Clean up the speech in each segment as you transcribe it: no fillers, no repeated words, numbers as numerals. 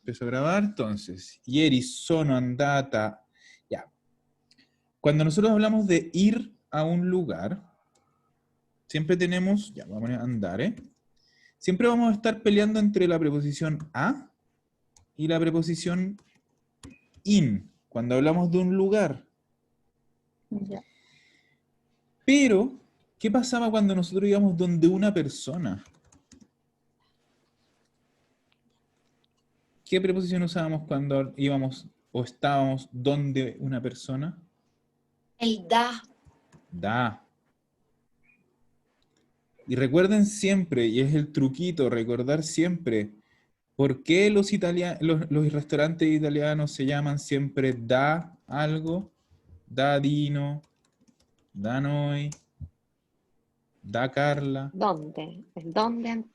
empiezo a grabar, entonces. Ieri sono andata. Ya. Cuando nosotros hablamos de ir a un lugar, siempre tenemos, ya, vamos a poner andare. Siempre vamos a estar peleando entre la preposición a y la preposición in, cuando hablamos de un lugar. Ya. Pero, ¿qué pasaba cuando nosotros íbamos donde una persona? ¿Qué preposición usábamos cuando íbamos o estábamos donde una persona? El da. Da. Y recuerden siempre, y es el truquito, recordar siempre, ¿por qué los restaurantes italianos se llaman siempre da algo? Da Dino, da noi, da Carla. ¿Dónde? ¿El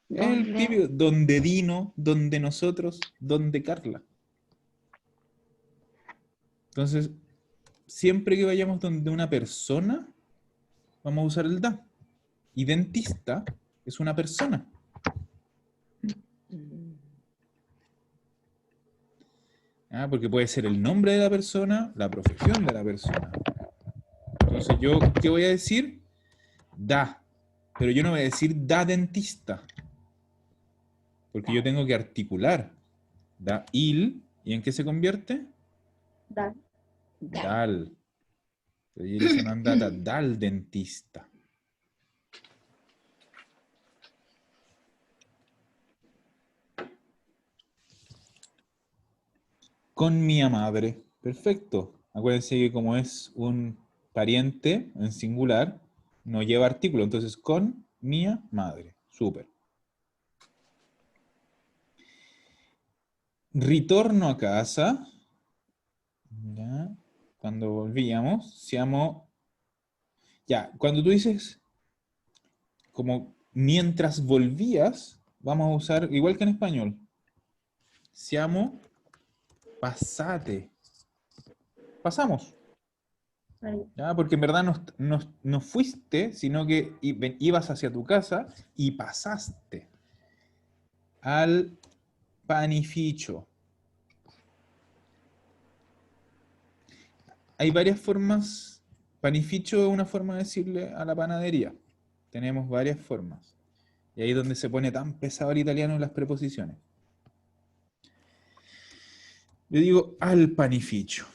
El típico, donde Dino, donde nosotros, donde Carla. Entonces, siempre que vayamos donde una persona, vamos a usar el da. Y dentista es una persona. Porque puede ser el nombre de la persona, la profesión de la persona. Entonces, ¿yo qué voy a decir? Da. Pero yo no voy a decir da dentista. Porque yo tengo que articular. Da il. ¿Y en qué se convierte? Dal. Dal. Ieri sono andata dal dentista. Con mi madre. Perfecto. Acuérdense que como es un pariente en singular, no lleva artículo. Entonces, con mi madre. Súper. Ritorno a casa. ¿Ya? Cuando volvíamos, siamo... Ya, cuando tú dices como mientras volvías, vamos a usar, igual que en español, siamo passate. Pasamos. ¿Ya? Porque en verdad no fuiste, sino que ibas hacia tu casa y pasaste al panificio. Hay varias formas. Panificio es una forma de decirle a la panadería. Tenemos varias formas. Y ahí es donde se pone tan pesado el italiano en las preposiciones. Yo digo al panificio.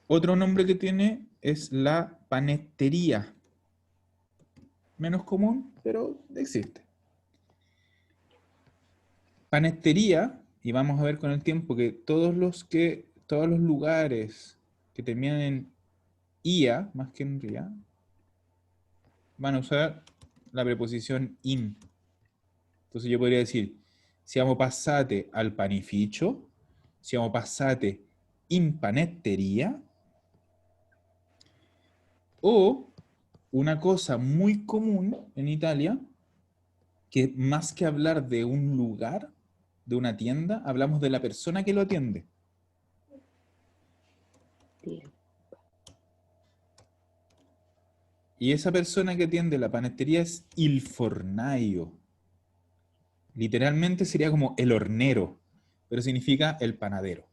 Otro nombre que tiene es la panettería. Menos común, pero existe. Panettería, y vamos a ver con el tiempo que todos los lugares que terminan en ia, más que en ria, van a usar la preposición in. Entonces yo podría decir, siamo passate al panificio, siamo passate in panetteria, o una cosa muy común en Italia, que más que hablar de un lugar, de una tienda, hablamos de la persona que lo atiende. Y esa persona que atiende la panettería es il fornaio. Literalmente sería como el hornero, pero significa el panadero.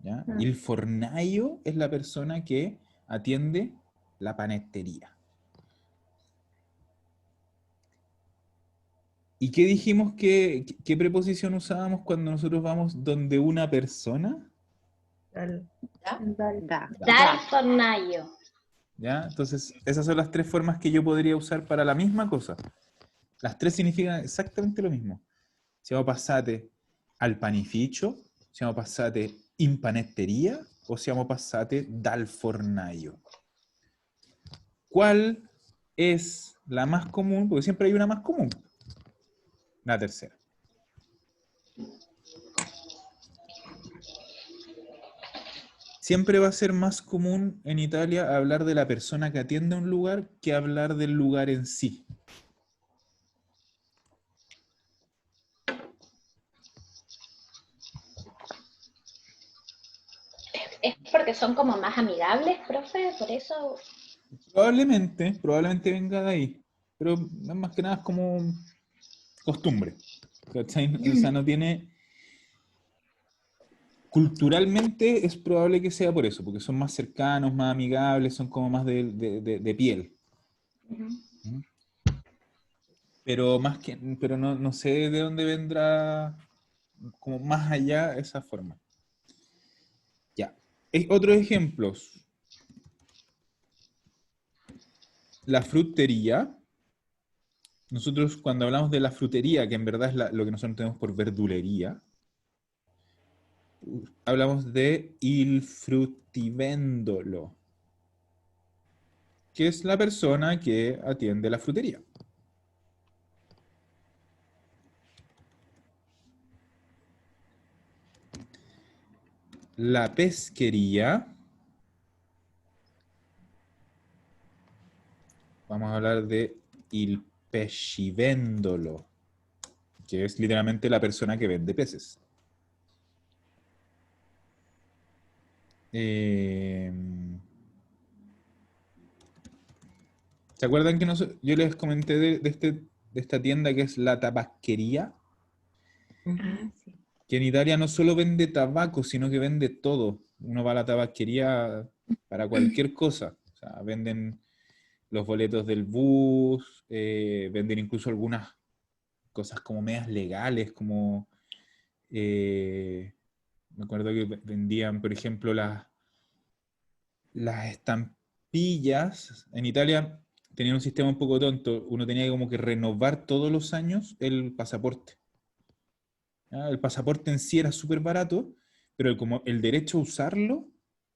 ¿Ya? Il fornaio es la persona que atiende la panettería. ¿Y qué dijimos qué preposición usábamos cuando nosotros vamos donde una persona? Dal fornaio. ¿Ya? Entonces, esas son las tres formas que yo podría usar para la misma cosa. Las tres significan exactamente lo mismo. Siamo passate al panificio, siamo passate in panetteria o siamo passate dal fornaio. ¿Cuál es la más común? Porque siempre hay una más común. La tercera. Siempre va a ser más común en Italia hablar de la persona que atiende a un lugar que hablar del lugar en sí. ¿Es porque son como más amigables, profe? Por eso. Probablemente venga de ahí. Pero más que nada es como costumbre. ¿cachai? O sea, no tiene... Culturalmente es probable que sea por eso, porque son más cercanos, más amigables, son como más de piel. Ujú. ¿Mm? Pero pero no sé de dónde vendrá como más allá esa forma. Ya. Otros ejemplos. La frutería. Nosotros cuando hablamos de la frutería, que en verdad es lo que nosotros tenemos por verdulería, hablamos de il fruttivendolo, que es la persona que atiende la frutería. La pesquería, vamos a hablar de il pescivendolo, que es literalmente la persona que vende peces. Eh, ¿Se acuerdan que yo les comenté de esta tienda que es la tabacquería? Ujú. Sí. Que en Italia no solo vende tabaco, sino que vende todo. Uno va a la tabacquería para cualquier cosa. O sea, venden los boletos del bus, venden incluso algunas cosas como medias legales, como me acuerdo que vendían, por ejemplo, las estampillas. En Italia tenían un sistema un poco tonto. Uno tenía como que renovar todos los años el pasaporte. ¿Ya? El pasaporte en sí era súper barato, pero como el derecho a usarlo,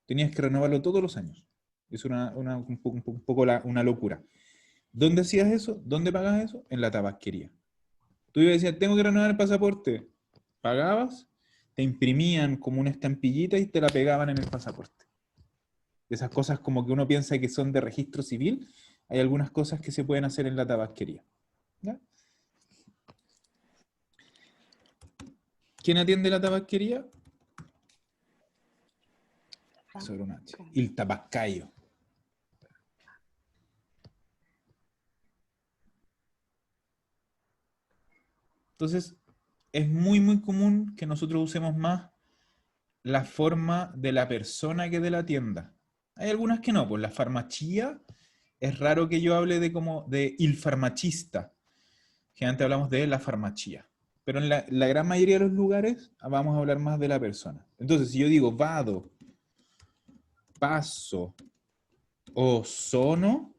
tenías que renovarlo todos los años. Es un poco una locura. ¿Dónde hacías eso? ¿Dónde pagas eso? En la tabasquería. Tú ibas y decías, tengo que renovar el pasaporte. Pagabas, te imprimían como una estampillita y te la pegaban en el pasaporte. Esas cosas como que uno piensa que son de registro civil, hay algunas cosas que se pueden hacer en la tabasquería. ¿Ya? ¿Quién atiende la tabasquería? Sobre un H. El tabascayo. Entonces, es muy común que nosotros usemos más la forma de la persona que de la tienda. Hay algunas que no, pues la farmacia es raro que yo hable de como de il farmacista. Generalmente hablamos de la farmacia. Pero en la gran mayoría de los lugares vamos a hablar más de la persona. Entonces, si yo digo vado, paso o sono,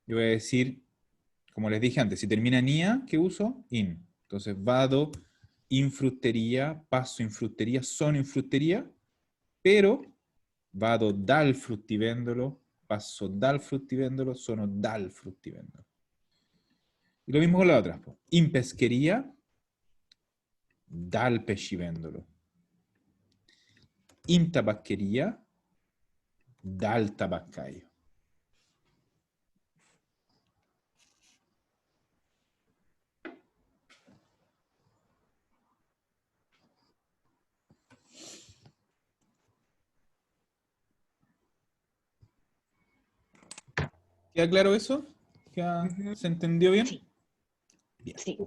yo voy a decir, como les dije antes, si termina en ia, ¿qué uso? In. Entonces, vado in frutteria, passo in frutteria, sono in frutteria, pero vado dal fruttivendolo, passo dal fruttivendolo, sono dal fruttivendolo. Y lo mismo con la otra. In pescheria, dal pescivendolo. In tabaccheria, dal tabaccaio. ¿Queda claro eso? Ujú. ¿Se entendió bien? Sí, Bien, sí.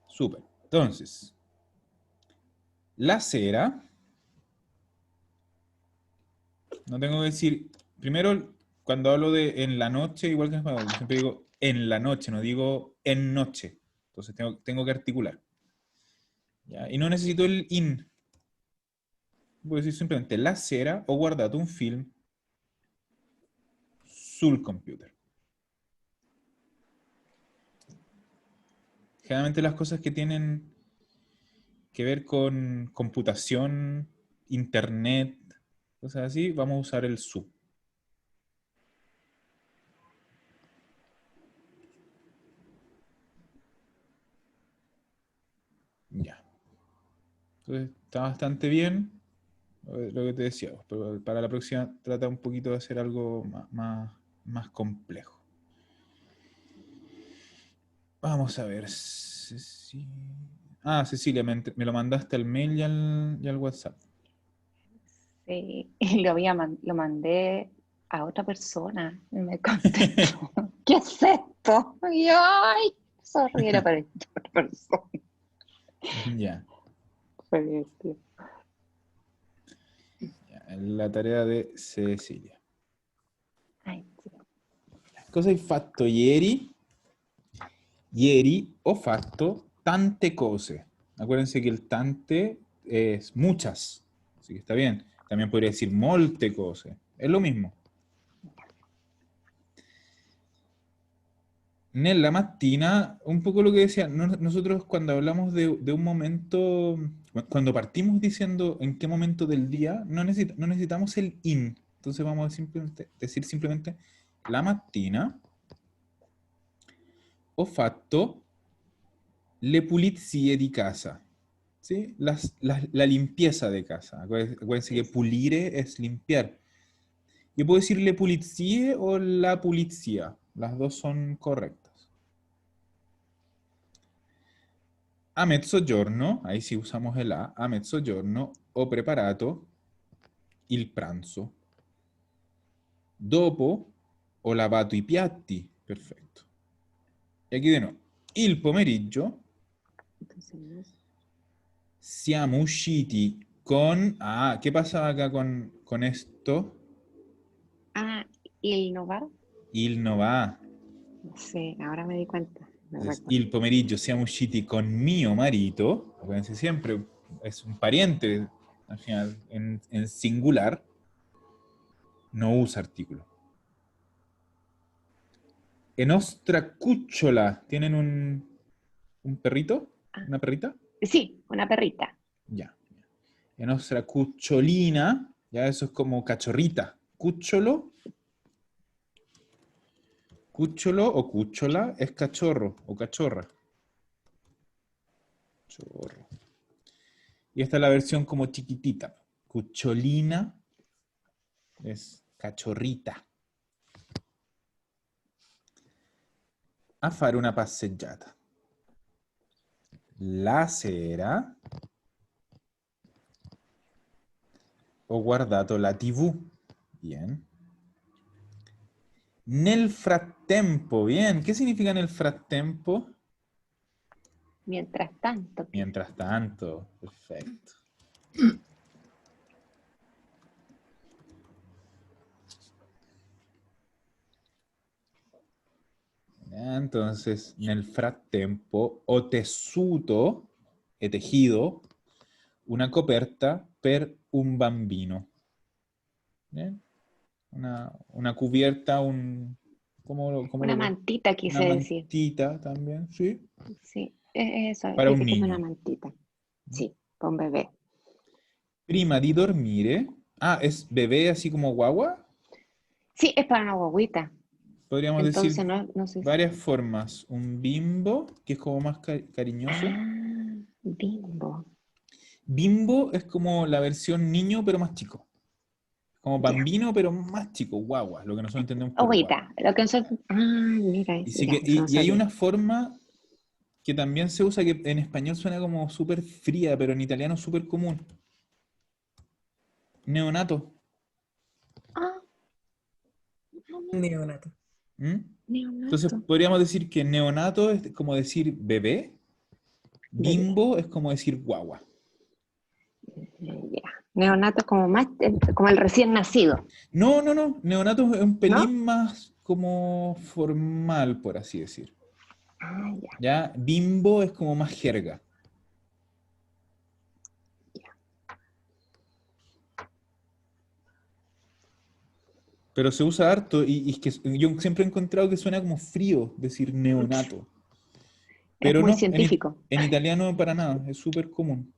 súper. Entonces, la cera, no tengo que decir, primero, cuando hablo de en la noche, igual que en español, siempre digo en la noche, no digo en noche. Entonces tengo que articular. ¿Ya? Y no necesito el in. Voy a decir simplemente la cera o guardate un film sul computer. Generalmente las cosas que tienen que ver con computación, internet, cosas así, vamos a usar el su. Ya. Entonces está bastante bien lo que te decía, pero para la próxima trata un poquito de hacer algo más complejo. Vamos a ver. Ah, Cecilia, me lo mandaste al mail y al WhatsApp. Sí, y lo mandé a otra persona y me contestó. ¿Qué es esto? Y yo, ¡ay! Sorry, era para otra persona. Ya, Fue divertido. ya, la tarea de Cecilia. Ay, sí. Cosa hai fatto ieri? Ieri ho fatto tante cose. Acuérdense que el tante es muchas, así que está bien. También podría decir molte cose. Es lo mismo. Nella mattina, un poco lo que decía, nosotros cuando hablamos de un momento, cuando partimos diciendo en qué momento del día, no necesitamos el in. Entonces vamos a decir simplemente la mattina ho fatto le pulizie di casa. ¿Sí? La limpieza de casa. Acuérdense que pulire es limpiar. Yo puedo decir le pulizie o la pulizia. Las dos son correctas. A mezzogiorno, ahí sí usamos el a mezzogiorno ho preparato il pranzo. Dopo ho lavato i piatti. Perfetto. E aquí de nuevo. Il pomeriggio Entonces, ¿no? siamo usciti con... Ah, ¿qué pasaba acá con esto? Ah, ¿y el no va? Il no va. Sí, ahora me di cuenta. Me Entonces, recuerdo. il pomeriggio siamo usciti con mio marito. Acuérdense siempre, es un pariente al final en singular. No usa artículo. En nostra cucciola, ¿tienen un perrito? Ah, ¿Una perrita? sí, una perrita. Ya. En nostra cucciolina, ya eso es como cachorrita. Cucciolo, cucciolo o cucciola es cachorro o cachorra. Chorro. Y esta es la versión como chiquitita. Cucciolina es cachorrita. A fare una passeggiata. La sera ho guardato la TV. Bien. Nel frattempo. Bien. ¿Qué significa nel frattempo? Mientras tanto, Mientras tanto. Perfecto. Entonces, nel frattempo ho tessuto, he tejido, una coperta per un bambino. ¿Bien? Una cubierta, ¿cómo una lo ves? mantita Una quise decir. mantita también, ¿sí? Sí, es eso, Para un es como una niño. mantita. Sí, con bebé. Prima di dormire. Ah, ¿es bebé así como guagua? Sí, es para una guaguita. Podríamos decir Entonces, no, no sé si... varias formas. Un bimbo, que es como más cariñoso. Ah, bimbo. Bimbo es como la versión niño, pero más chico. Como Ya. bambino, pero más chico, guagua, lo que nosotros entendemos por guagua. Guaguita. Lo que nosotros... Ah, mira Y, eso. sí Ya, que, eso no y hay sabía. una forma que también se usa, que en español suena como súper fría, pero en italiano es súper común. Neonato. Ah, Neonato. ¿Mm? Entonces neonato. podríamos decir que neonato es como decir bebé, Bebé. bimbo es como decir guagua. Ya. Neonato es como más, como el recién nacido, No, no, no, neonato es un ¿no? pelín más como formal, por así decir. Ah, ya, ¿Ya? Bimbo es como más jerga. ya. Pero se usa harto y es que yo siempre he encontrado que suena como frío decir neonato. Es Pero muy no, científico. en italiano para nada, es súper común.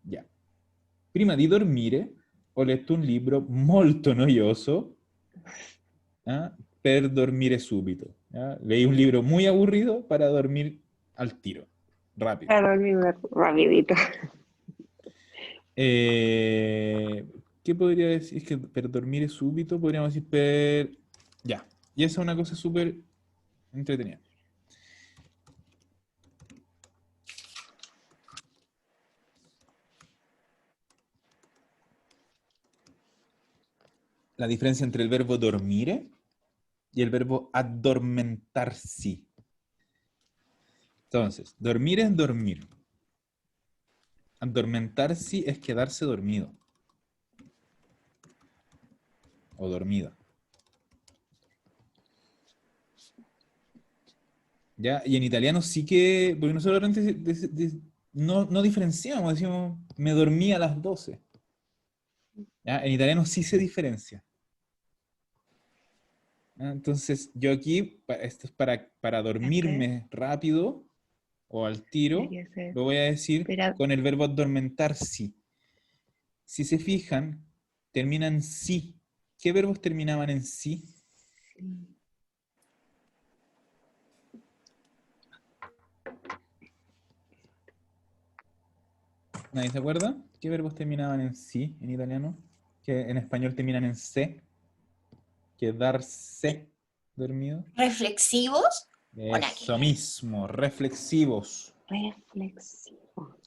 Ya. Prima di dormire ho letto un libro molto noioso, per dormire subito. ¿Ya? Leí un libro muy aburrido para dormir al tiro, rápido. Para dormirme rapidito. Eh, ¿Qué podría decir? Es que per dormire súbito podríamos decir per... Ya. Y esa es una cosa súper entretenida. La diferencia entre el verbo dormire y el verbo adormentarsi. Entonces, dormir es dormir. Adormentarsi es quedarse dormido. O dormida. ¿Ya? Y en italiano sí que, porque nosotros antes no diferenciamos, decimos, me dormí a las 12. ¿Ya? En italiano sí se diferencia. ¿Ya? Entonces, yo aquí, esto es para dormirme rápido o al tiro, Debería ser. lo voy a decir Pero, con el verbo adormentarsi. Si se fijan, termina en sí. ¿Qué verbos terminaban en sí? sí. ¿Nadie se acuerda? ¿Qué verbos terminaban en sí en italiano? Que en español terminan en se. Quedarse dormido. ¿Reflexivos? O nada que Eso ver. mismo, reflexivos. Reflexivo.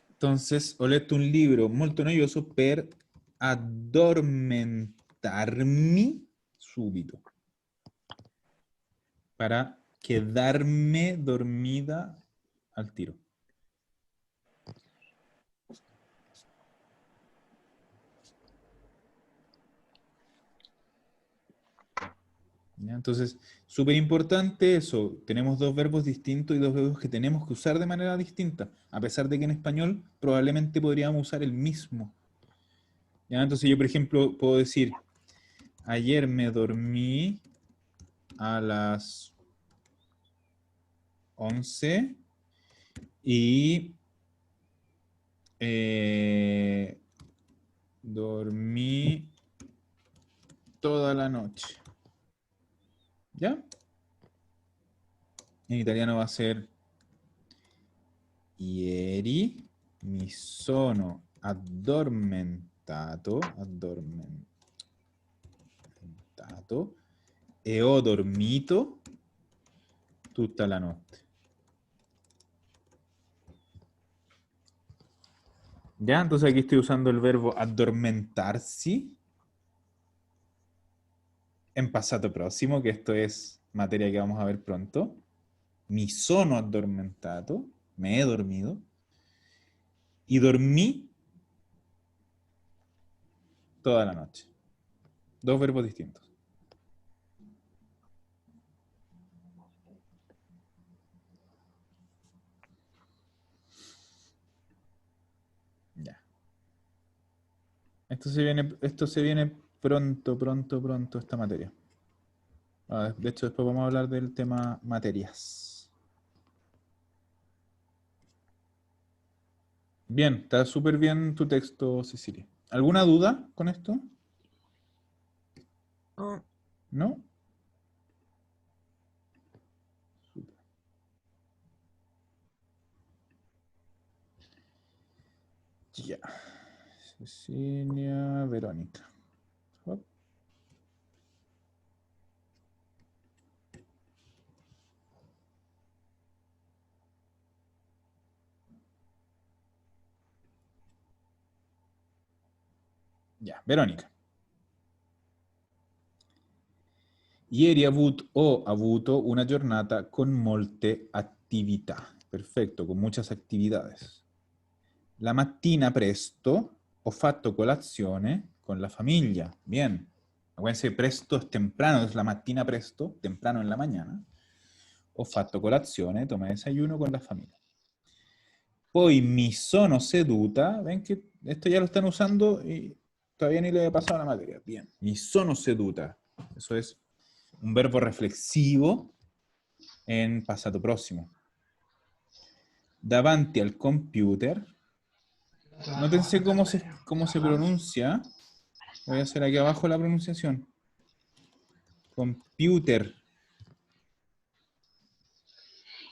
Entonces, ho letto un libro molto noioso per addormentarmi subito. Para quedarme dormida al tiro. ¿Ya? Entonces, súper importante eso. Tenemos dos verbos distintos y dos verbos que tenemos que usar de manera distinta. A pesar de que en español probablemente podríamos usar el mismo. ¿Ya? Entonces yo, por ejemplo, puedo decir, ayer me dormí a las 11 y dormí toda la noche. ¿Ya? En italiano va a ser ieri mi sono addormentato e ho dormito tutta la notte. ¿Ya? Entonces aquí estoy usando el verbo addormentarsi en passato próximo, que esto es materia que vamos a ver pronto. Mi sono addormentato, me he dormido. Y dormí toda la noche. Dos verbos distintos. Ya. Esto se viene pronto esta materia. De hecho, después vamos a hablar del tema materias. Bien, está súper bien tu texto, Cecilia. ¿Alguna duda con esto? Mm, ¿No? Súper. Ya. Cecilia, Verónica. Hop. Ya, Verónica. Ieri ho avuto una giornata con molte attività. Perfetto, con muchas actividades. La mattina presto ho fatto colazione con la famiglia. Bien. Acuérdense, presto es temprano, es la mattina presto, temprano en la mañana. Ho fatto colazione, tomé desayuno con la familia. Poi mi sono seduta, ven que esto ya lo están usando y todavía ni le he pasado la materia. Bien, mi sono seduta. Eso es un verbo reflexivo en passato próximo. Davanti al computer. Nótense cómo se pronuncia. Voy a hacer aquí abajo la pronunciación. Computer.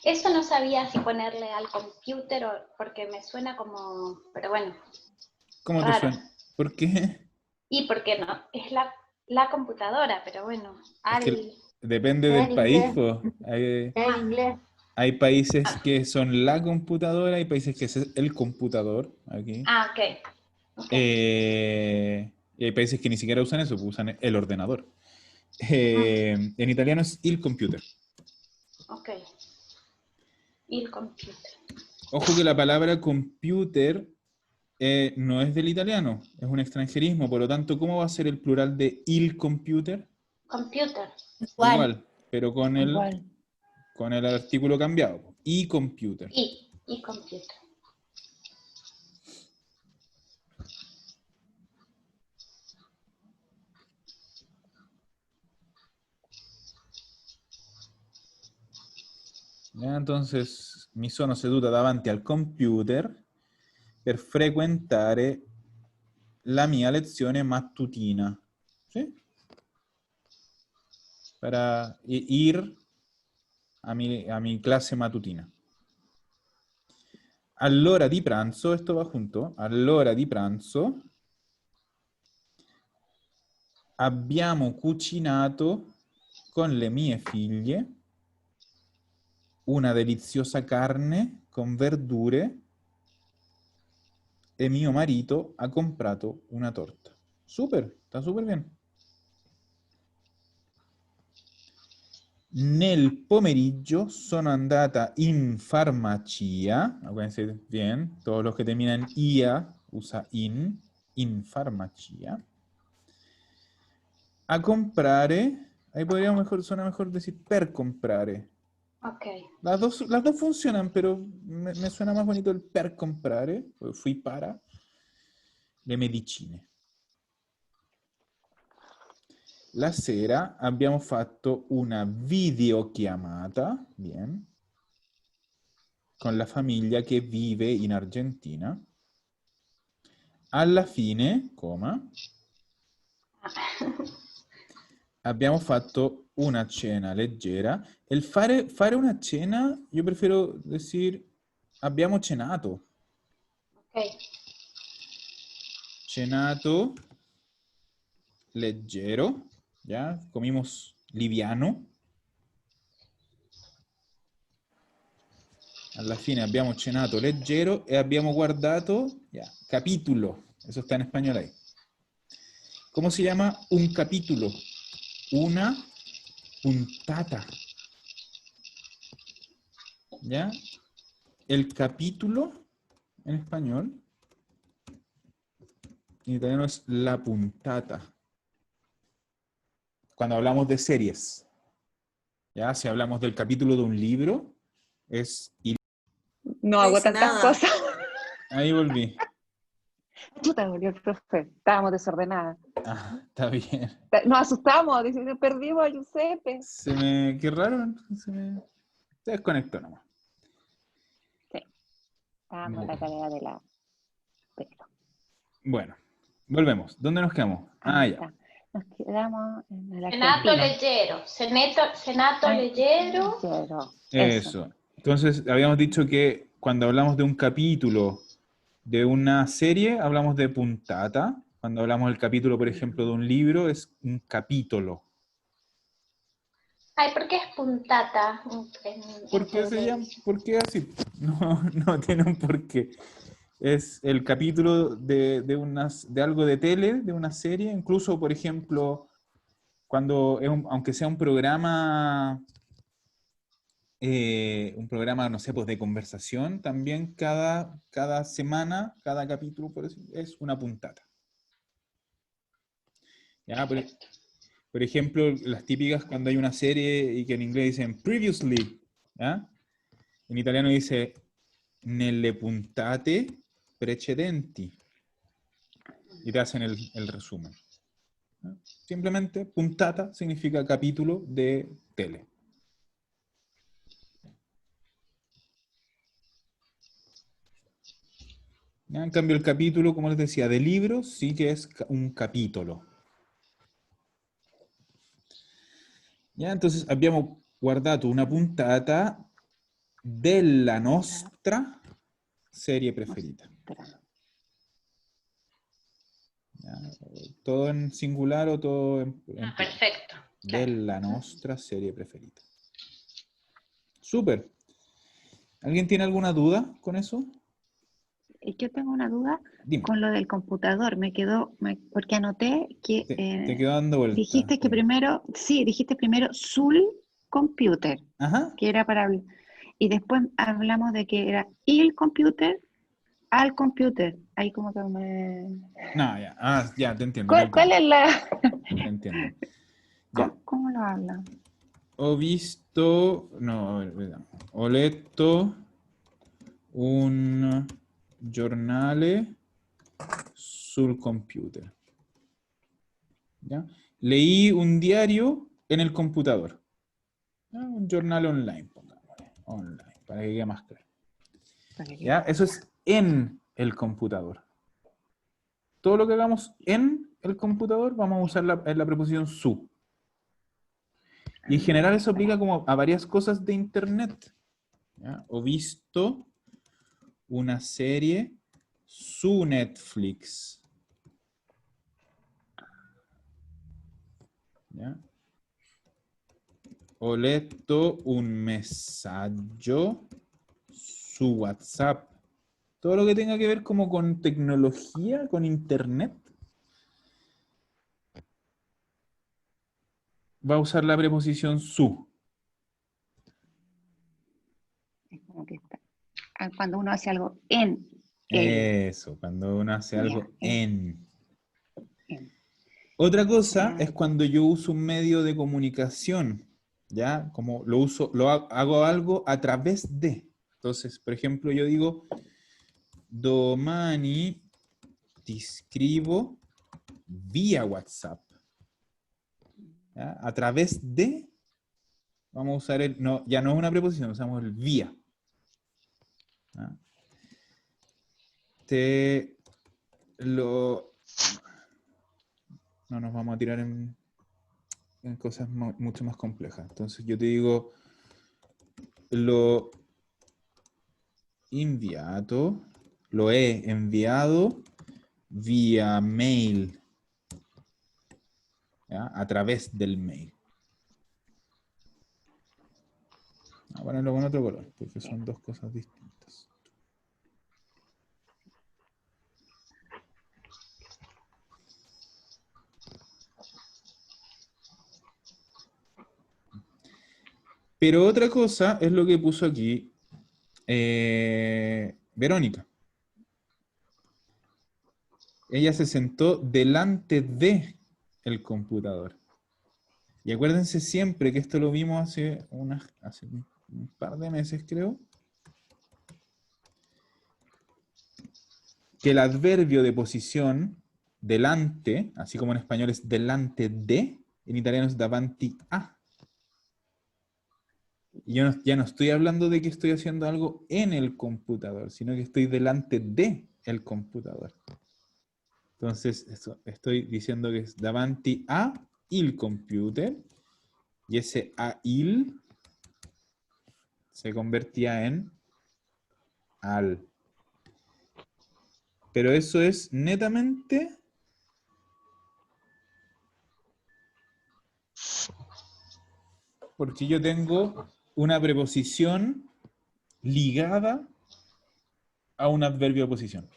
Eso no sabía si ponerle al computer o porque me suena como, pero bueno, ¿Cómo te raro. suena? ¿Por qué? Y porque no, es la computadora, pero bueno, Es que al... depende del En país, inglés. po. En inglés. Hay países que son la computadora, hay países que es el computador, aquí. Ah, ok. Ok. Y hay países que ni siquiera usan eso, pues usan el ordenador. En italiano es il computer. Ok. Il computer. Ojo que la palabra computer no es del italiano, es un extranjerismo, por lo tanto, ¿cómo va a ser el plural de il computer? Computer. Igual. Igual, pero con Igual. el artículo cambiado. I computer. Y computer. Entonces, mi sono seduta davanti al computer per frequentare la mia lezione mattutina. ¿Sí? Para ir a mi clase matutina. All'ora di pranzo, esto va junto, all'ora di pranzo abbiamo cucinato con le mie figlie una deliziosa carne con verdure e mio marito ha comprato una torta. Súper, está súper bien. Nel pomeriggio sono andata in farmacia, acuérdense bien, todos los que terminan en ia usa in farmacia, a comprare, ahí podríamos suena mejor decir per comprare. Ok. Las dos funcionan, pero me suena más bonito el per comprare, pues fui para le medicine. La sera abbiamo fatto una videochiamata, bien, con la famiglia che vive in Argentina. Alla fine, abbiamo fatto una cena leggera. El fare una cena, io prefiero decir abbiamo cenato. Ok. Cenato leggero, ¿ya? Comimos liviano. Alla fine abbiamo cenato leggero e abbiamo guardato, ya, capítulo. Eso está en español ahí. ¿Cómo se llama un capítulo? Una puntata. ¿Ya? El capítulo en español, en italiano es la puntata. Cuando hablamos de series, ¿ya? Si hablamos del capítulo de un libro, es... No No hago dice tantas nada. cosas. Ahí volví. Chuta, volvió el profe. Estábamos desordenadas. Ah, está bien. Nos asustamos, diciendo, perdimos a Giuseppe. Qué raro, se desconectó nomás. Sí, estábamos en la tarea de la... Bueno, volvemos. ¿Dónde nos quedamos? Ah, Ahí ya. está. Nos quedamos en el Senato argentino. leggero. Senato Ay, leggero. leggero. Eso. Entonces, habíamos dicho que cuando hablamos de un capítulo de una serie, hablamos de puntata. Cuando hablamos del capítulo, por ejemplo, de un libro, es un capítulo. Ay, ¿por qué es puntata? ¿Por qué se llama? ¿Por qué así? No tiene un porqué. Es el capítulo de algo de tele, de una serie. Incluso, por ejemplo, cuando aunque sea un programa, no sé, pues de conversación, también cada semana, cada capítulo, por decir, es una puntata. ¿Ya? Por ejemplo, las típicas cuando hay una serie y que en inglés dicen previously, ¿ya? En italiano dice nelle puntate precedenti. Y te hacen el resumen. ¿Ya? Simplemente puntata significa capítulo de tele. ¿Ya? En cambio, el capítulo, como les decía, de libros, sí que es un capítulo. ¿Ya? Entonces, abbiamo guardato una puntata della nostra serie preferita. ¿Ya? Todo en singular o todo en plural. Perfecto. Della nostra serie preferita. Súper. ¿Alguien tiene alguna duda con eso? yo tengo una duda Dime, con lo del computador. Porque anoté que te quedo dando vueltas. dijiste que primero, sí, dijiste primero Sul Computer, Ajá. que era para, y después hablamos de que era el computer al computer. Ahí como que me... No, ya. Ah, ya, te entiendo. ¿Cuál es la... Te entiendo. Ya. ¿Cómo lo habla? Ho visto, no, a ver, vediamo. Ho letto un giornale sul computer. ¿Ya? Leí un diario en el computador. ¿Ya? Un jornal online, pongámosle. Online, para que quede más claro. ¿Ya? Eso es en el computador. Todo lo que hagamos en el computador vamos a usar la preposición su. Y en general eso aplica como a varias cosas de internet. ¿Ya? Ho visto una serie su Netflix. ¿Ya? Ho letto un messaggio su WhatsApp. Todo lo que tenga que ver como con tecnología, con internet, va a usar la preposición su. Es como que está. Cuando uno hace algo en el. Eso, cuando uno hace algo Ya, en. en. Otra cosa Ah, es cuando yo uso un medio de comunicación, ¿ya? Como lo uso, hago algo a través de. Entonces, por ejemplo, yo digo, domani ti scrivo vía WhatsApp. ¿Ya? A través de, vamos a usar el, no, ya no es una preposición, usamos el vía. ¿Ya? Te lo... No nos vamos a tirar en cosas mucho más complejas. Entonces yo te digo, lo enviado, lo he enviado vía mail, ¿ya? A través del mail. Voy a ponerlo con otro color, porque son dos cosas distintas. Pero otra cosa es lo que puso aquí Verónica. Ella se sentó delante de el computador. Y acuérdense siempre que esto lo vimos hace un par de meses, creo, que el adverbio de posición delante, así como en español es delante de, en italiano es davanti a. Y yo ya no estoy hablando de que estoy haciendo algo en el computador, sino que estoy delante de el computador. Entonces, estoy diciendo que es davanti a il computer, y ese a il se convertía en al. Pero eso es netamente porque yo tengo una preposición ligada a un adverbio de posición.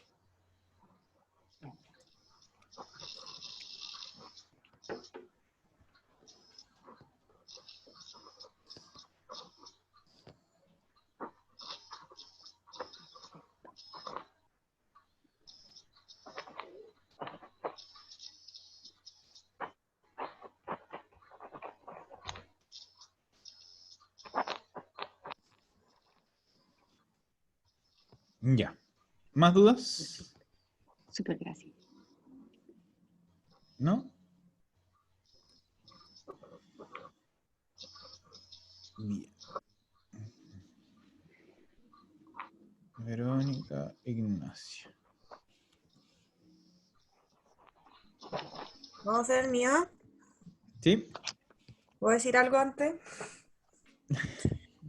Ya. ¿Más dudas? súper gracias. ¿No? Bien. Verónica Ignacia. Vamos a hacer el mío. ¿Sí? ¿Puedo decir algo antes?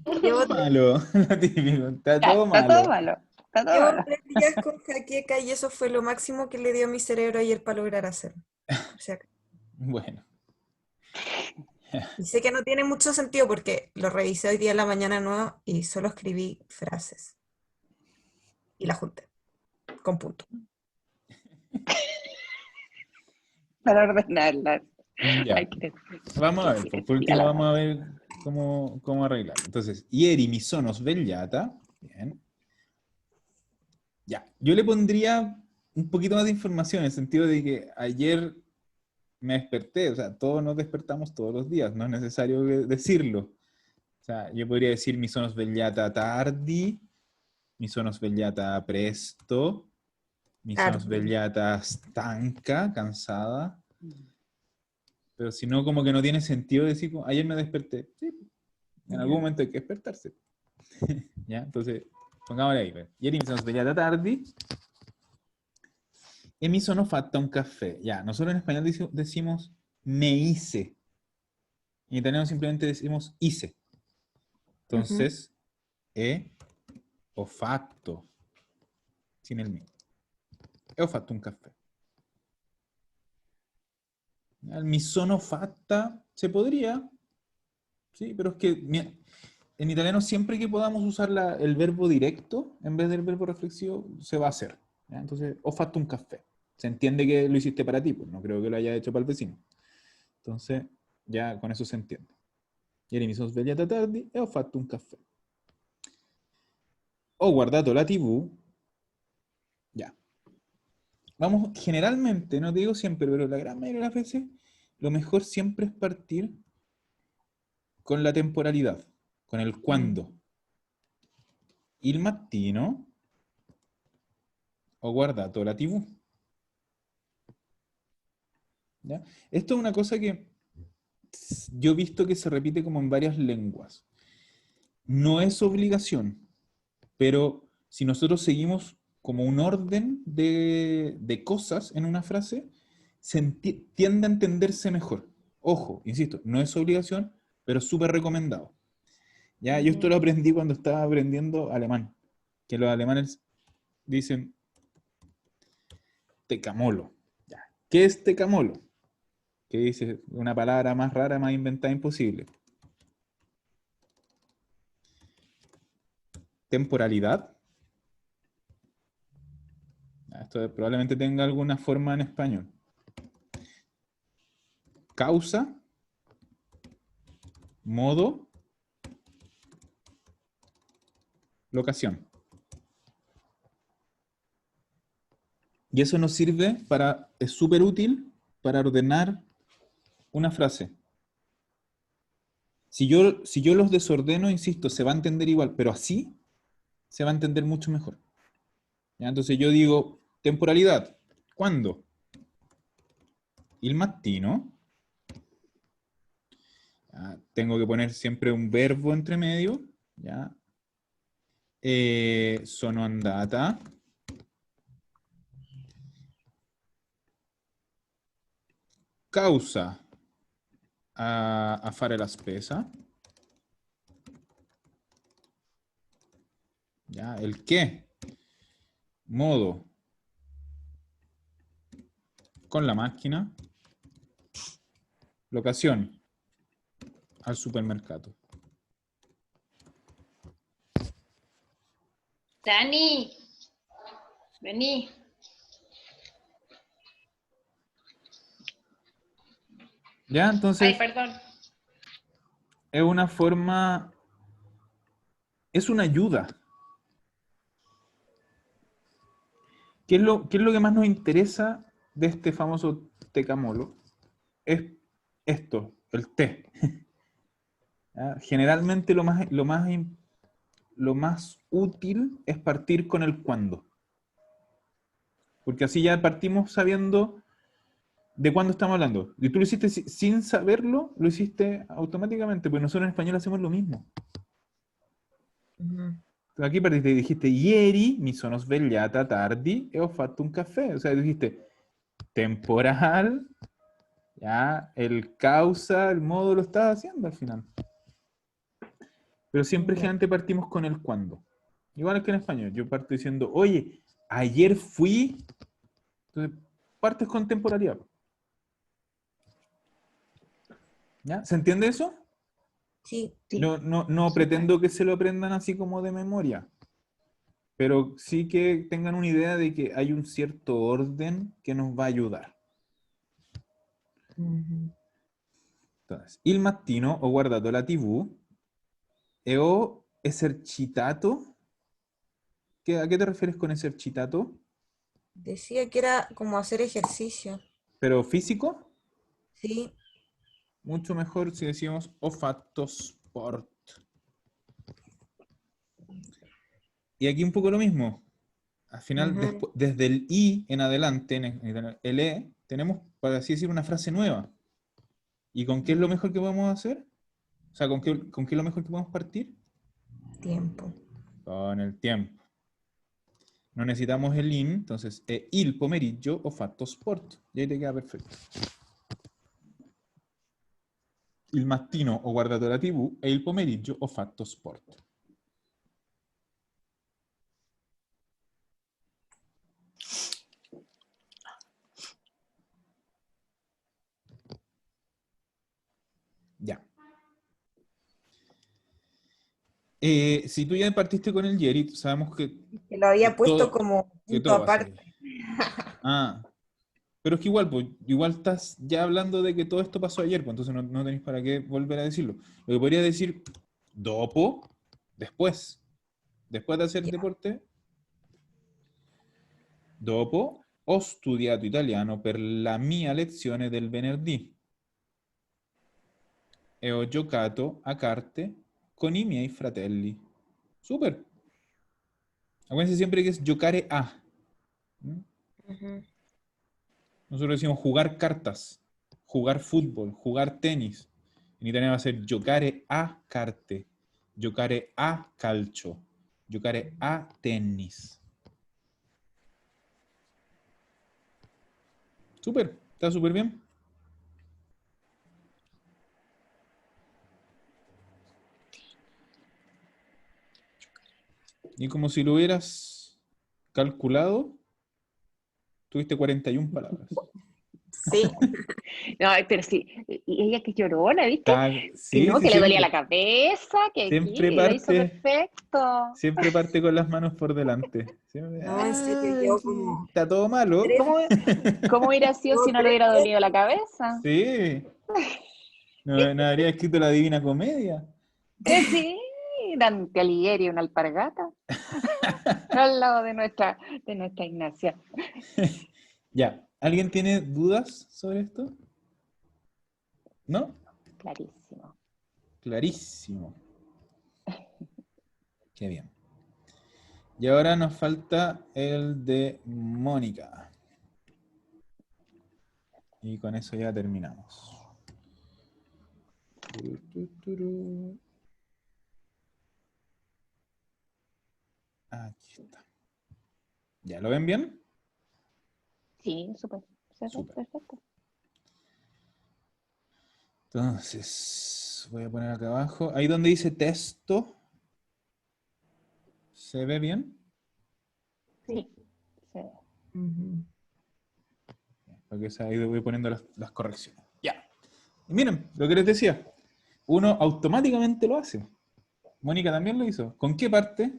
Todo Llevo, malo, lo típico, está Ya, todo está todo malo. malo. Está todo llevo malo. 3 días con jaqueca y eso fue lo máximo que le dio a mi cerebro ayer para lograr hacerlo. O sea, Bueno, y sé que no tiene mucho sentido porque lo revisé hoy día en la mañana nuevo y solo escribí frases. Y la junté. con punto. Para ordenarlas. Ya. Hay que Vamos a ver, sí, pues, que por sí, a último la vamos a ver cómo arreglar. Entonces, ieri mi sono svegliata. Bien. Ya. Yo le pondría un poquito más de información en el sentido de que ayer me desperté, o sea, todos nos despertamos todos los días, no es necesario decirlo. O sea, yo podría decir mi sono svegliata tardi, mi sono svegliata presto, mi sono Tardi. svegliata stanca, cansada. Pero si no, como que no tiene sentido decir, como, ayer me desperté. Sí, en algún momento hay que despertarse. ¿Ya? Entonces, pongámosle ahí. Pues. Ieri mi sono svegliata tardi e mi sono fatta un caffè. Ya, nosotros en español decimos me hice. En italiano simplemente decimos hice. Ujú. Entonces, ho fatto. Sin el mi. Ho fatto un caffè. Ya, el mi sono fatta se podría, sí, pero es que en italiano siempre que podamos usar el verbo directo en vez del verbo reflexivo, se va a hacer. ¿Ya? Entonces, ho fatto un caffè. Se entiende que lo hiciste para ti, pues no creo que lo haya hecho para el vecino. Entonces, ya con eso se entiende. Ieri mi sono svegliata tardi e ho fatto un caffè. Ho guardato la TV. Ya. Vamos, generalmente, no te digo siempre, pero la gran mayoría de las veces, lo mejor siempre es partir con la temporalidad, con el cuándo. Il mattino ho guardato la TV. ¿Ya? Esto es una cosa que yo he visto que se repite como en varias lenguas. No es obligación, pero si nosotros seguimos como un orden de cosas en una frase, tiende a entenderse mejor. Ojo, insisto, no es obligación, pero es súper recomendado. ¿Ya? Yo esto lo aprendí cuando estaba aprendiendo alemán, que los alemanes dicen tecamolo. ¿Ya? ¿Qué es tecamolo? Que dice una palabra más rara, más inventada imposible. Temporalidad. Esto probablemente tenga alguna forma en español. Causa, modo, locación. Y eso nos sirve es súper útil para ordenar una frase. Si yo los desordeno, insisto, se va a entender igual, pero así se va a entender mucho mejor. ¿Ya? Entonces yo digo, temporalidad. ¿Cuándo? Il mattino. ¿Ya? Tengo que poner siempre un verbo entre medio. ¿Ya? Sono andata. Causa a fare la spesa. ¿Ya? El qué. Modo. Con la máquina. Locación. Al supermercado. Dani, vení. ¿Ya? Ay, Entonces, perdón. es una forma, es una ayuda. ¿Qué es lo que más nos interesa de este famoso tecamolo? Es esto, el té. ¿Ya? Generalmente lo más útil es partir con el cuándo. Porque así ya partimos sabiendo de cuándo estamos hablando. Y tú lo hiciste sin saberlo, lo hiciste automáticamente, porque nosotros en español hacemos lo mismo. Ujú. Aquí partiste y dijiste, ieri mi sono svegliata tardi e ho fatto un caffè. O sea, dijiste temporal, ya, el causa, el modo lo estás haciendo al final. Pero siempre Ya. generalmente partimos con el cuándo. Igual que en español. Yo parto diciendo, oye, ayer fui. Entonces, partes con temporalidad. ¿Ya? ¿Se entiende eso? Sí. Sí, No súper. pretendo que se lo aprendan así como de memoria. pero sí que tengan una idea de que hay un cierto orden que nos va a ayudar. Ujú. Entonces, il mattino ho guardato la TV e ho esercitato. ¿A qué te refieres con esercitato? Decía que era como hacer ejercicio. ¿Pero físico? Sí. Mucho mejor si decimos ho fatto sport. Y aquí un poco lo mismo. Al final, Ujú. desde el I en adelante, en el E, tenemos, para así decir, una frase nueva. ¿Y con qué es lo mejor que podemos hacer? O sea, ¿con qué es lo mejor que podemos partir? Tiempo. Con el tiempo. No necesitamos el in, entonces il pomeriggio ho fatto sport. Y ahí te queda perfecto. Il mattino ho guardato la TV e il pomeriggio ho fatto sport. Ya. Si tú ya partiste con el Jerry, sabemos Que lo había puesto todo, como que punto todo va a salir. aparte. Ah, pero es que igual, pues, igual estás ya hablando de que todo esto pasó ayer, pues entonces no tenéis para qué volver a decirlo. Lo que podría decir, dopo, después de hacer Ya. deporte, dopo ho studiato italiano per la mia lezione del venerdì e ho giocato a carte con i miei fratelli. Súper. Acuérdense siempre que es giocare a. ¿Mm? Ujú. Nosotros decimos jugar cartas, jugar fútbol, jugar tenis. En italiano va a ser giocare a carte, giocare a calcio, giocare a tennis. Súper, está súper bien. Y como si lo hubieras calculado, tuviste 41 palabras. Sí. No, pero sí, y ella que llorona, ¿viste? Que Sí, no, sí, que le dolía la siempre, cabeza, que siempre aquí, lo hizo parte, perfecto. siempre parte con las manos por delante. Siempre, No, en serio, yo como está todo malo. tres, ¿Cómo hubiera sido como si no le tres hubiera dolido la veces. cabeza? Sí, no habría escrito la Divina Comedia. Sí, Dante Alighieri, una alpargata, al lado de nuestra Ignacia. Ya, ¿alguien tiene dudas sobre esto? ¿No? Clarísimo. Clarísimo. Qué bien. Y ahora nos falta el de Mónica. Y con eso ya terminamos. Turu, tu, turu. Aquí está. ¿Ya lo ven bien? Sí, súper, Súper. perfecto. Entonces, voy a poner acá abajo. Ahí donde dice texto, ¿se ve bien? Sí, sí. Ujú. Porque ahí voy poniendo las correcciones. Ya. Y miren, lo que les decía. Uno automáticamente lo hace. Mónica también lo hizo. ¿Con qué parte?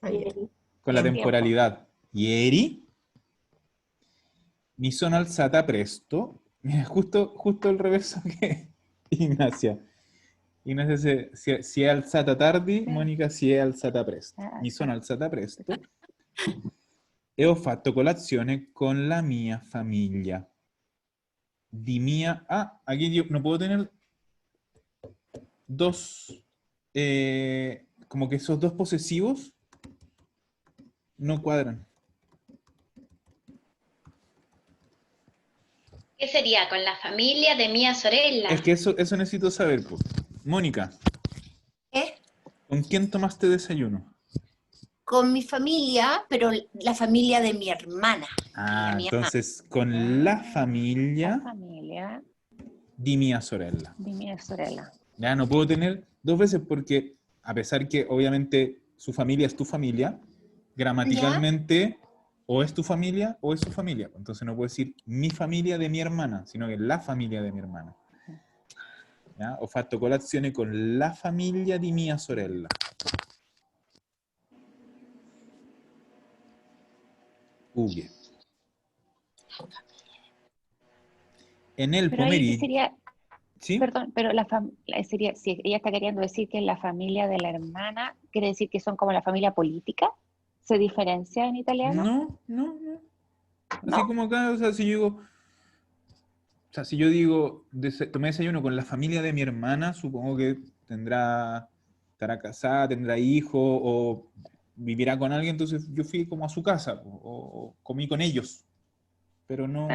Ayer. Con la Tiempo. Tiempo. temporalidad. Mi sono alzata presto. Mira, justo el reverso que Ignacia. Ignacia si è alzata tardi, Sí. Mónica si è alzata presto. Ah, Mi sono sí. alzata presto e ho fatto colazione con la mia famiglia. Di mia... Ah, aquí yo no puedo tener dos... como que esos dos posesivos no cuadran. ¿Qué sería? Con la familia de Mía Sorella. Es que eso necesito saber, po. Mónica, ¿Eh? ¿con quién tomaste desayuno? Con mi familia, pero la familia de mi hermana. Ah, Mi hermana. entonces con la La familia familia di mia sorella. de mi sorella. Ya no puedo tener dos veces porque, a pesar que obviamente su familia es tu familia, ¿Ya? gramaticalmente o es tu familia o es su familia. Entonces no puedo decir mi familia de mi hermana, sino que la familia de mi hermana. ¿Ya? Ho fatto colazione con la famiglia di mia sorella. Rugue. En el Pero ahí pomerillo, sería, ¿sí? perdón, pero sería, si ella está queriendo decir que la familia de la hermana, quiere decir que son como la familia política, ¿se diferencia en italiano? No, no, no. Así No. como acá, o sea, si yo digo, o sea, si yo digo, tomé desayuno con la familia de mi hermana, supongo que estará casada, tendrá hijos, o vivirá con alguien, entonces yo fui como a su casa, o comí con ellos, pero Ah, no,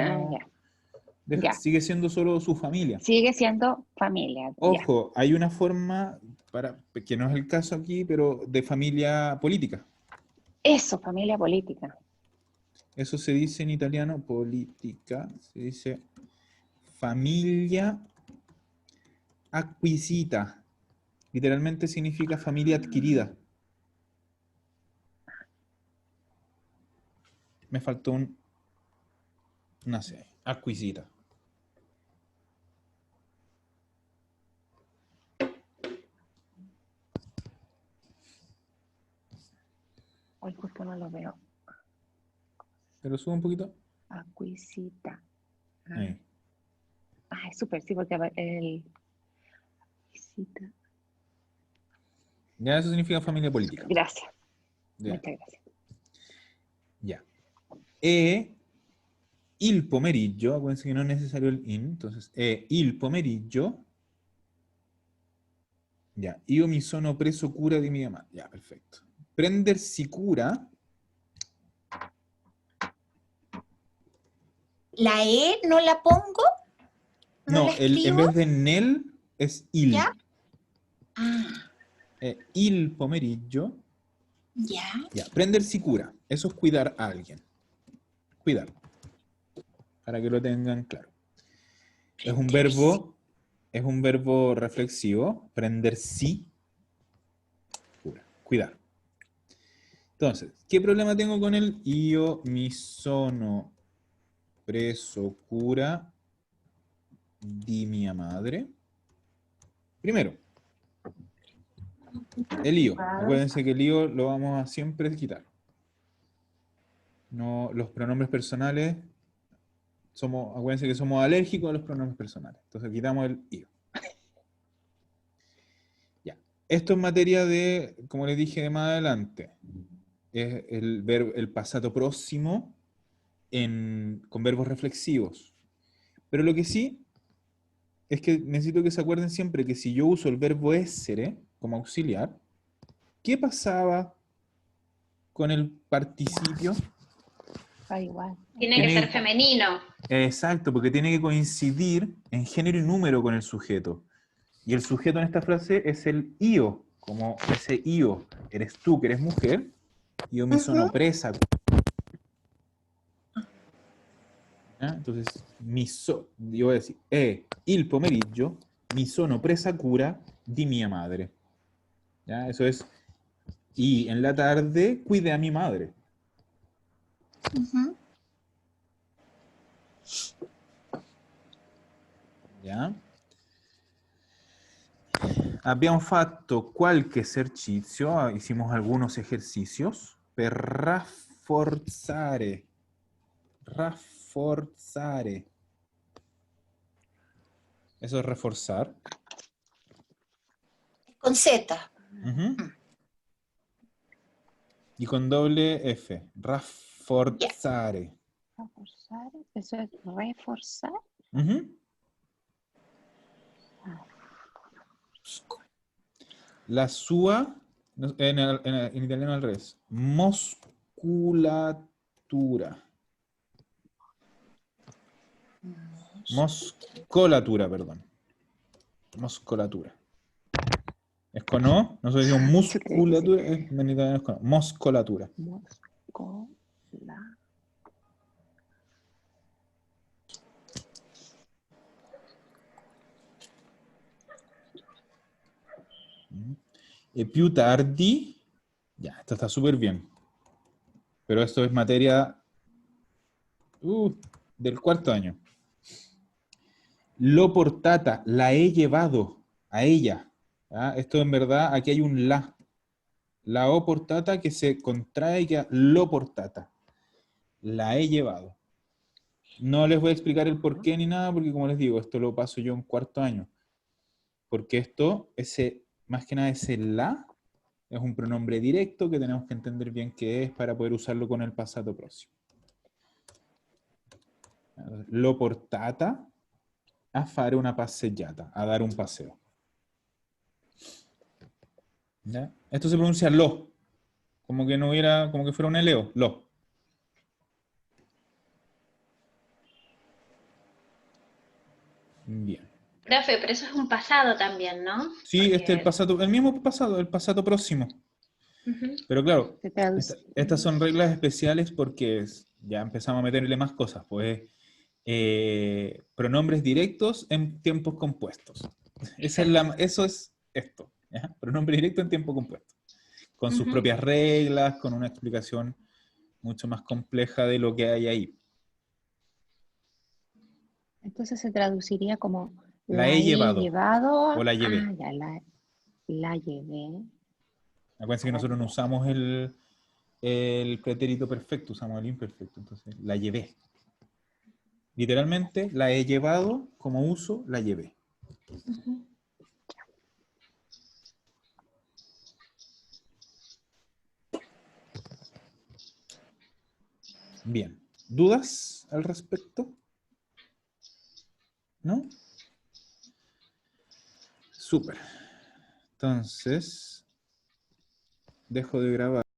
ya, ya. sigue siendo solo su familia. Sigue siendo familia, ya. Ojo, hay una forma, que no es el caso aquí, pero de familia política. Eso, familia política. Eso se dice en italiano, política, se dice familia acquisita. Literalmente significa familia adquirida. Me faltó una C, acquisita. Hoy justo no lo veo. ¿Te lo subo un poquito? Acquisita. Ahí. Ah, es súper, sí, porque el... Acquisita. Ya eso significa familia política. Gracias, Ya. muchas gracias. Ya. Il pomeriggio, acuérdense que no es necesario el in, entonces, il pomeriggio. Ya, io mi sono preso cura di mia madre. Ya, perfecto. Prendersi cura. La E no la pongo, no No, la en escribo. vez de nel es il. ¿Ya? Ah, Il pomeriggio. ya. Ya, prendersi cura. Eso es cuidar a alguien. Cuidar. Para que lo tengan claro. Es un verbo reflexivo. Prendersi cura. Cuidar. Entonces, ¿qué problema tengo con el io mi sono preso cura di mia madre? Primero, el io. Acuérdense que el io lo vamos a siempre quitar. No, los pronombres personales, acuérdense que somos alérgicos a los pronombres personales. Entonces quitamos el io. Ya. Esto es materia de, como les dije más adelante, es el pasado próximo con verbos reflexivos. Pero lo que sí es que necesito que se acuerden siempre que si yo uso el verbo essere como auxiliar, ¿qué pasaba con el participio? Ah, igual. Tiene que ser femenino. Exacto, porque tiene que coincidir en género y número con el sujeto. Y el sujeto en esta frase es el io, como ese io. Eres tú que eres mujer, io mi sono presa. ¿Ah? Entonces, yo voy a decir, il pomeriggio mi sono presa cura di mia madre. ¿Ya? Eso es, y en la tarde cuidé a mi madre. Ujú. ¿Ya? Abbiamo fatto qualche esercizio, hicimos algunos ejercicios per rafforzare. Rafforzare. Eso es reforzar. Con Z. Ujú. Y con doble F. Rafforzare. Reforzar, eso es reforzar. Ujú. La sua, en italiano al revés, musculatura. Muscolatura, perdón. Musculatura. ¿Es con O? Nosotros decimos musculatura, en italiano es con O. Musculatura. Muscula. E più tardi, ya, esto está súper bien. Pero esto es materia del cuarto año. Lo portata, la he llevado a ella. ¿Ah? Esto en verdad, aquí hay un la. La o portata que se contrae y queda lo portata. La he llevado. No les voy a explicar el por qué ni nada, porque como les digo, esto lo paso yo en cuarto año. Porque esto, más que nada ese la, es un pronombre directo que tenemos que entender bien qué es para poder usarlo con el pasado próximo. L'ho portata a fare una passeggiata, a dar un paseo. ¿Ya? Esto se pronuncia lo, como que no hubiera, como que fuera un eleo, lo. Bien. Profe, pero eso es un pasado también, ¿no? Sí, este es el Porque- pasado, el mismo pasado, el pasado próximo. Ujú. Pero claro, Se traduce. estas son reglas especiales porque ya empezamos a meterle más cosas, pues pronombres directos en tiempos compuestos. Eso es esto, ¿ya? Pronombre directo en tiempo compuesto. Con sus Ujú. propias reglas, con una explicación mucho más compleja de lo que hay ahí. Entonces se traduciría como La la he he llevado llevado. o la llevé. Ya la llevé. Acuérdense que nosotros no usamos el pretérito perfecto, usamos el imperfecto. Entonces, la llevé. Literalmente, la he llevado como uso, la llevé. Ujú. Bien. ¿Dudas al respecto? ¿No? Súper. Entonces, dejo de grabar.